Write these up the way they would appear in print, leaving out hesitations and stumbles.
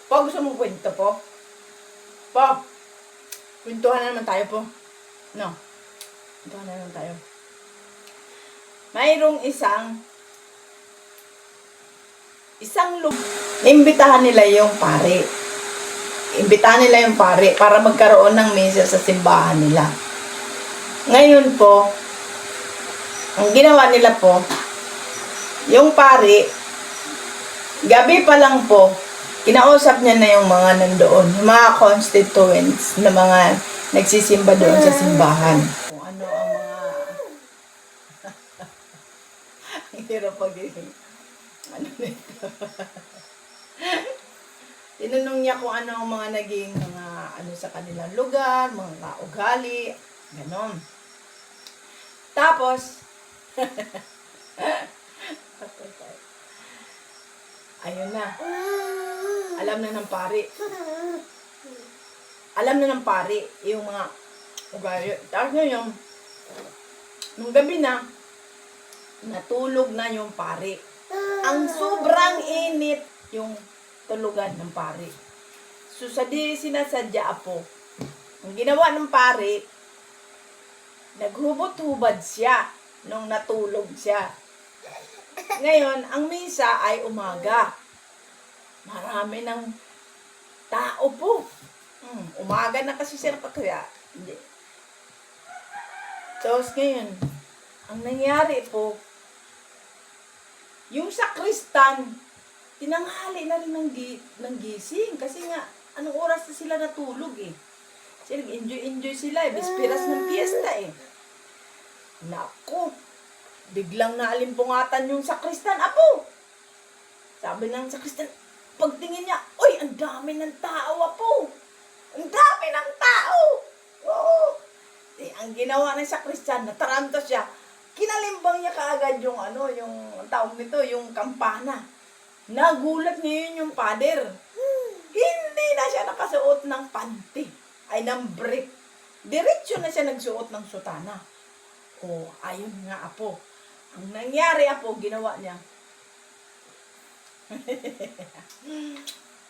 Po, gusto mo kwento po? Po, kwentuhan na naman tayo po. No, kwentuhan na naman tayo. Mayroong isang imbitahan nila yung pare. Imbitahan nila yung pare para magkaroon ng misa sa simbahan nila. Ngayon po, ang ginawa nila po, yung pare, gabi pa lang po, kinausap niya na yung mga nandoon, yung mga constituents na mga nagsisimba doon sa simbahan. Kung ano ang mga ang hirap pag-ibig. Ano nito? Tinanong niya kung ano ang mga naging mga ano sa kanilang lugar, mga ugali, ganon. Tapos, ayun na. Alam na ng pari. Alam na ng pari yung mga ugali. Tapos ngayon, nung gabi na, natulog na yung pari. Ang sobrang init yung tulugan ng pari. So, sinasadya po. Ang ginawa ng pari, naghubot-hubad siya nung natulog siya. Ngayon, ang misa ay umaga. Marami ng tao po. Umaga na kasi sila kaya. Hindi. Tapos ngayon, ang nangyari po, yung sakristan, tinanghali na rin ng gising. Kasi nga, anong oras na sila natulog eh. Kasi nag-enjoy sila eh. Bispiras ng piyesta eh. Naku, biglang naalimpungatan yung sakristan. Apo! Sabi ng sakristan, pagtingin niya, uy, ang dami ng tao, apo! Ang dami ng tao! Oo! Eh, ang ginawa ng sakristan, nataranto siya, kinalimbang niya kaagad yung yung tawag nito, yung kampana. Nagulat ngayon yung pader. Hindi na siya nakasuot ng panty. Ay, ng brief. Diretso na siya nagsuot ng sutana. O, ayun nga, apo. Ang nangyari, apo, ginawa niya.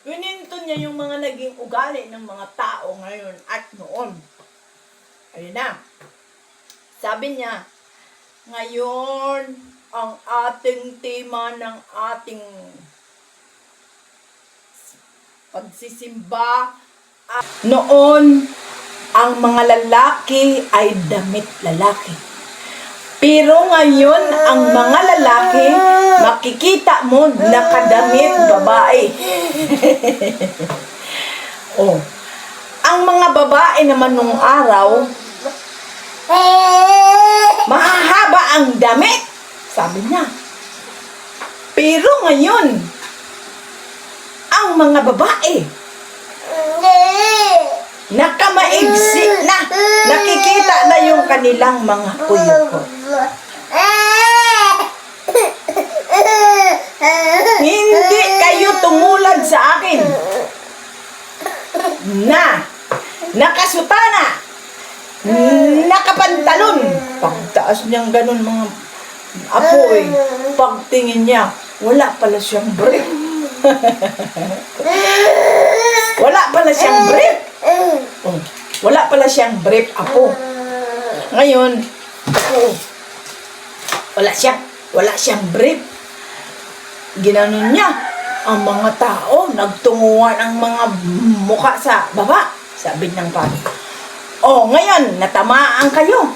Pininto niya yung mga naging ugali ng mga tao ngayon at noon. Ayun na. Sabi niya, ngayon, ang ating tema ng ating pagsisimba. Noon, ang mga lalaki ay damit lalaki. Pero ngayon, ang mga lalaki, makikita mo nakadamit babae. Oh. Ang mga babae naman nung araw, mahahaba ang damit, sabi niya. Pero ngayon, ang mga babae, nakamaigsi na, nakikita na yung kanilang mga kuyukot. Hindi kayo tumulad sa akin na nakasutana, nakapantalon. Pagtaas niyang ganun mga apo eh. Pagtingin niya, wala pala siyang brief. Wala pala siyang brief. Oh, wala pala siyang brief, apo. Ngayon, apo, wala siyang brief. Ginanon niya. Ang mga tao, nagtunguhan ang mga mukha sa baba. Sabi ng pare. Oh, ngayon, natamaan kayo.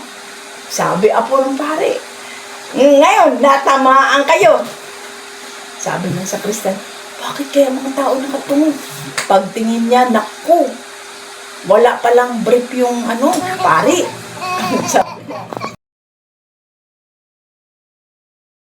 Sabi apo ng pare. Ngayon, natamaan kayo. Sabi ng sakristan, bakit kaya mga tao nakatungo? Pagtingin niya, naku, wala palang brief yung pare. Sabi niya.